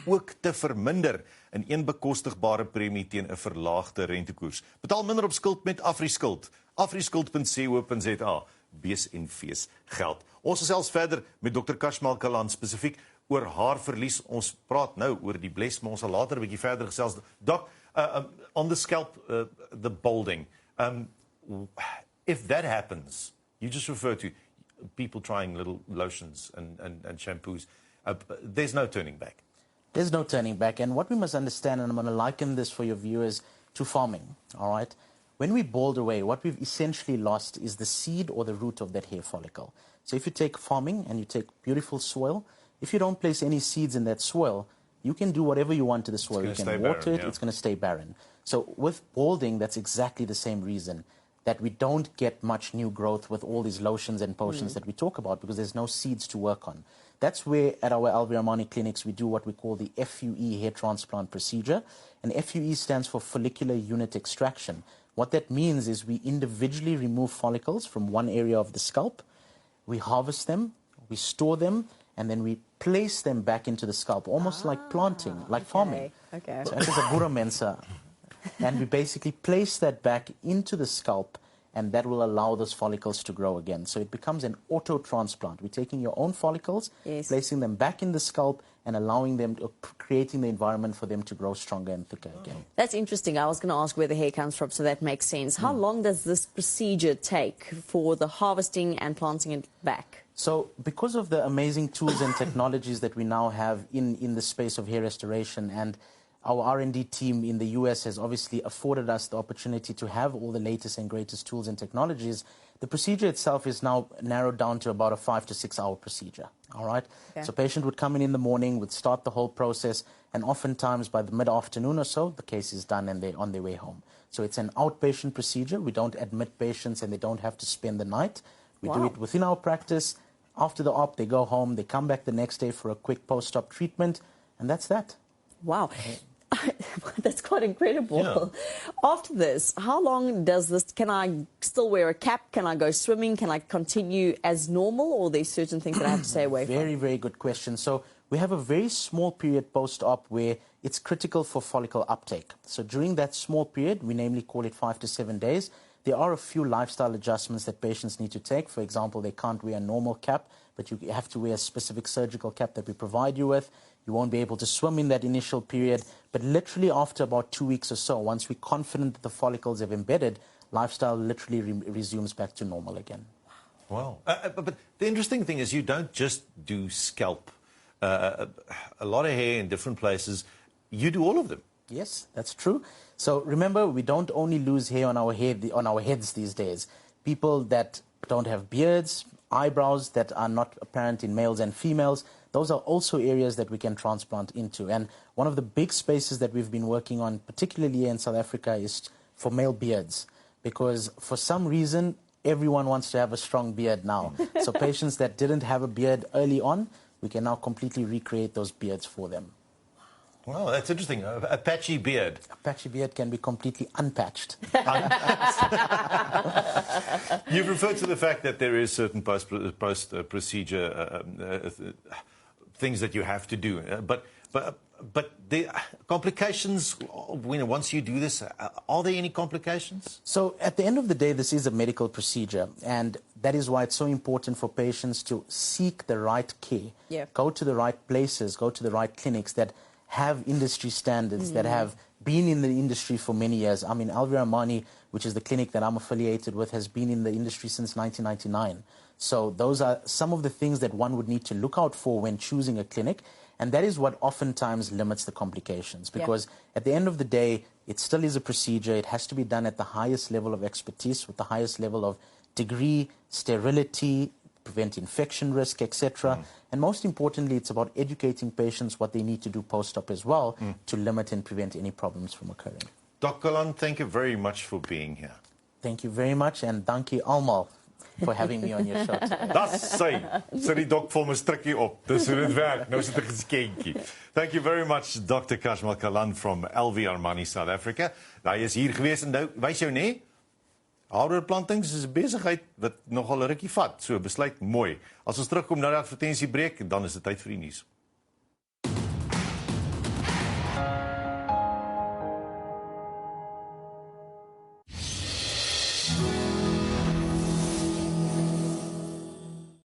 ook te verminder in een bekostigbare premie teen 'n verlaagde rentekoers. Betaal minder op skuld met AfriSkuld. afriskuld.co.za. Bees en fees geld. Ons gesels verder met Dr. Kashmal Kalan spesifiek oor haarverlies. Ons praat nou oor die bles, maar ons sal later 'n bietjie verder gesels. Doc, on the scalp, the balding. If that happens, you just refer to people trying little lotions and shampoos. There's no turning back. There's no turning back. And what we must understand, and I'm going to liken this for your viewers to farming, all right? When we bald away, what we've essentially lost is the seed or the root of that hair follicle. So if you take farming and you take beautiful soil, if you don't place any seeds in that soil, you can do whatever you want to the soil. You can water it, it's going to stay barren. So with balding, that's exactly the same reason, that we don't get much new growth with all these lotions and potions that we talk about, because there's no seeds to work on. That's where at our Alvi Armani clinics we do what we call the FUE hair transplant procedure. And FUE stands for follicular unit extraction. What that means is we individually remove follicles from one area of the scalp, we harvest them, we store them, and then we place them back into the scalp, almost like planting, like farming. Okay. So as a boer mensa. And we basically place that back into the scalp, and that will allow those follicles to grow again. So it becomes an auto-transplant. We're taking your own follicles, placing them back in the scalp, and allowing them, creating the environment for them to grow stronger and thicker again. That's interesting. I was going to ask where the hair comes from, so that makes sense. How long does this procedure take for the harvesting and planting it back? So because of the amazing tools and technologies that we now have in the space of hair restoration, and our R&D team in the US has obviously afforded us the opportunity to have all the latest and greatest tools and technologies, the procedure itself is now narrowed down to about a 5 to 6 hour procedure. All right? Okay. So patient would come in the morning, would start the whole process, and oftentimes by the mid-afternoon or so, the case is done and they're on their way home. So it's an outpatient procedure. We don't admit patients and they don't have to spend the night. We do it within our practice. After the op, they go home, they come back the next day for a quick post-op treatment, and that's that. Wow. That's quite incredible. Yeah. After this, how long does this, can I still wear a cap? Can I go swimming? Can I continue as normal, or are there certain things that I have to stay away from? Very, very good question. So we have a very small period post-op where it's critical for follicle uptake. So during that small period, we namely call it 5 to 7 days, there are a few lifestyle adjustments that patients need to take. For example, they can't wear a normal cap, but you have to wear a specific surgical cap that we provide you with. You won't be able to swim in that initial period. But literally after about 2 weeks or so, once we're confident that the follicles have embedded, lifestyle literally resumes back to normal again. Wow. But the interesting thing is you don't just do scalp. A lot of hair in different places. You do all of them. Yes, that's true. So remember, we don't only lose hair on our heads these days. People that don't have beards, eyebrows that are not apparent in males and females, those are also areas that we can transplant into. And one of the big spaces that we've been working on, particularly here in South Africa, is for male beards. Because for some reason, everyone wants to have a strong beard now. So patients that didn't have a beard early on, we can now completely recreate those beards for them. Wow, that's interesting. A patchy beard. A patchy beard can be completely unpatched. You've referred to the fact that there is certain post-procedure things that you have to do. But the complications, once you do this, are there any complications? So at the end of the day, this is a medical procedure. And that is why it's so important for patients to seek the right care. Yeah. Go to the right places, go to the right clinics that have industry standards, that have been in the industry for many years. I mean, Alvi Armani, which is the clinic that I'm affiliated with, has been in the industry since 1999. So those are some of the things that one would need to look out for when choosing a clinic. And that is what oftentimes limits the complications. Because at the end of the day, it still is a procedure. It has to be done at the highest level of expertise, with the highest level of degree, sterility, prevent infection risk, etc. And most importantly, it's about educating patients what they need to do post-op as well to limit and prevent any problems from occurring. Dr. Kalan, thank you very much for being here. Thank you very much, and dankie almal for having me on your show today. That's sy. Sit die dok vir my strikkie op. Dis hoe dit werk. Nou sit ek 'n skentjie. Thank you very much, Dr. Kashmal Kalan from Alvi Armani, South Africa. Hy is hier gewees en nou, wys jou nê? Haarplantings is 'n besigheid wat nogal 'n rukkie vat. So besluit mooi. As ons terugkom na die advertensiebreek, dan is dit tyd vir die nuus.